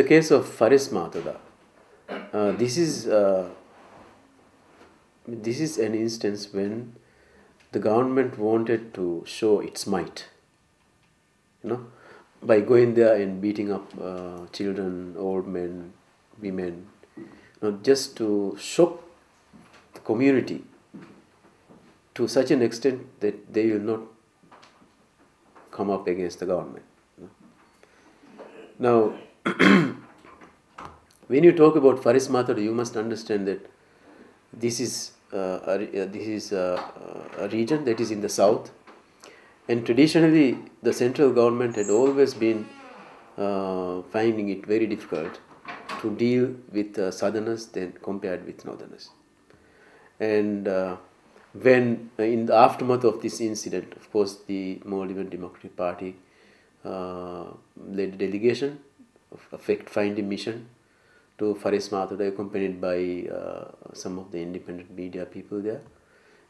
the case of Farismatula, this is an instance when the government wanted to show its might, by going there and beating up children, old men, women, just to shock the community to such an extent that they will not come up against the government. Now, when you talk about Farismatula, you must understand that this is a region that is in the south, and traditionally the central government had always been finding it very difficult to deal with southerners than compared with northerners. And when in the aftermath of this incident, of course, the Maldivian Democratic Party led a delegation of a fact-finding mission to Farismatula, accompanied by some of the independent media people there,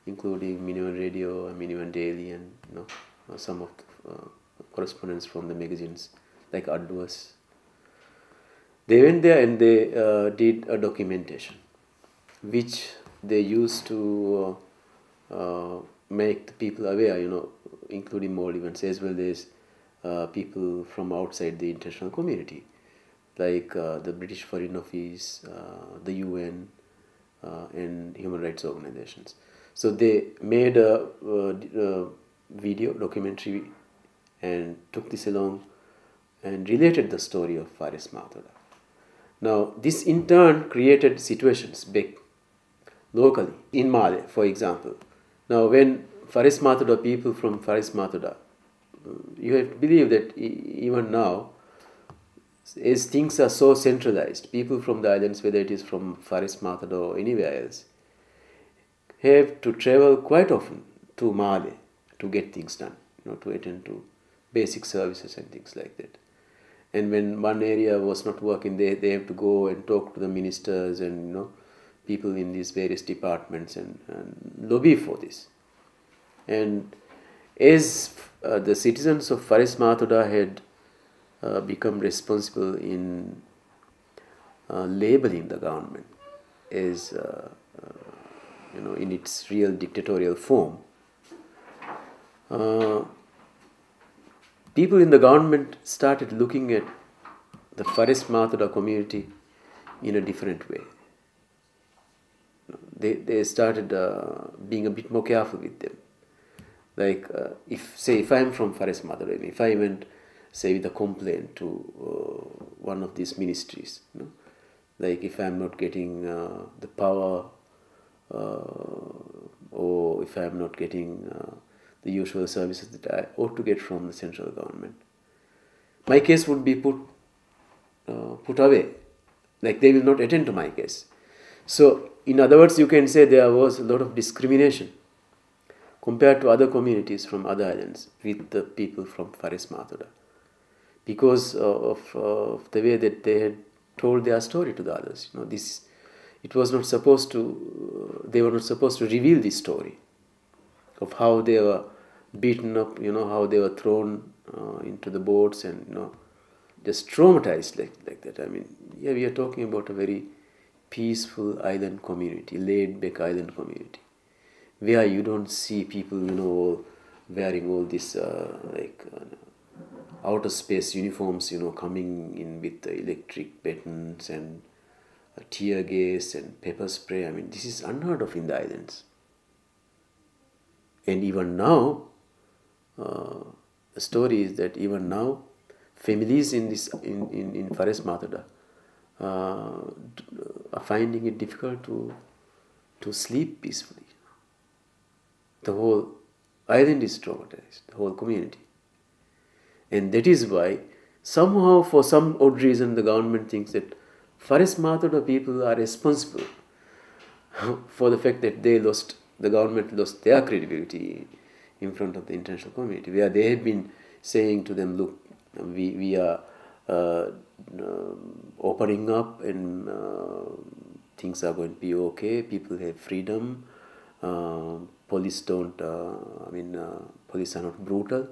including Minivan Radio, Minivan Daily, and some of the correspondents from the magazines like Advas. They went there and they did a documentation, which they used to make the people aware, including Maldivians as well as people from outside the international community, like the British Foreign Office, the UN, and human rights organizations. So they made a video documentary and took this along and related the story of Farismatula. Now, this in turn created situations back locally in Malé, for example. Now, when Farismatula, people from Farismatula, you have to believe that even now, as things are so centralized, people from the islands, whether it is from Farismatula or anywhere else, have to travel quite often to Malé to get things done, to attend to basic services and things like that. And when one area was not working, they have to go and talk to the ministers and people in these various departments and lobby for this. And as the citizens of Farismatula had become responsible in labeling the government as in its real dictatorial form, people in the government started looking at the Farismatula community in a different way. They started being a bit more careful with them. Like if I am from Farismatula, if I went, say, with a complaint to one of these ministries, like if I am not getting the power, or if I am not getting the usual services that I ought to get from the central government, my case would be put away. Like they will not attend to my case. So, in other words, you can say there was a lot of discrimination compared to other communities from other islands with the people from Farismatula, because of the way that they had told their story to the others. They were not supposed to reveal this story of how they were beaten up, how they were thrown into the boats and just traumatized like that. I mean, we are talking about a very peaceful island community, laid-back island community, where you don't see people, wearing all this outer space uniforms, coming in with the electric batons and tear gas and pepper spray. I mean, this is unheard of in the islands. And even now, the story is that even now, families in Farismatula are finding it difficult to sleep peacefully. The whole island is traumatized, the whole community. And that is why somehow, for some odd reason, the government thinks that Farismatula people are responsible for the fact that the government lost their credibility in front of the international community, where they have been saying to them, look, we are opening up and things are going to be okay, people have freedom, police police are not brutal,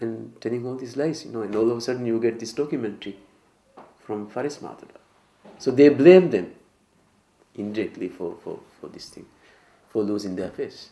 and telling all these lies, and all of a sudden you get this documentary from Farismatula. So they blame them indirectly for this thing, for losing their face.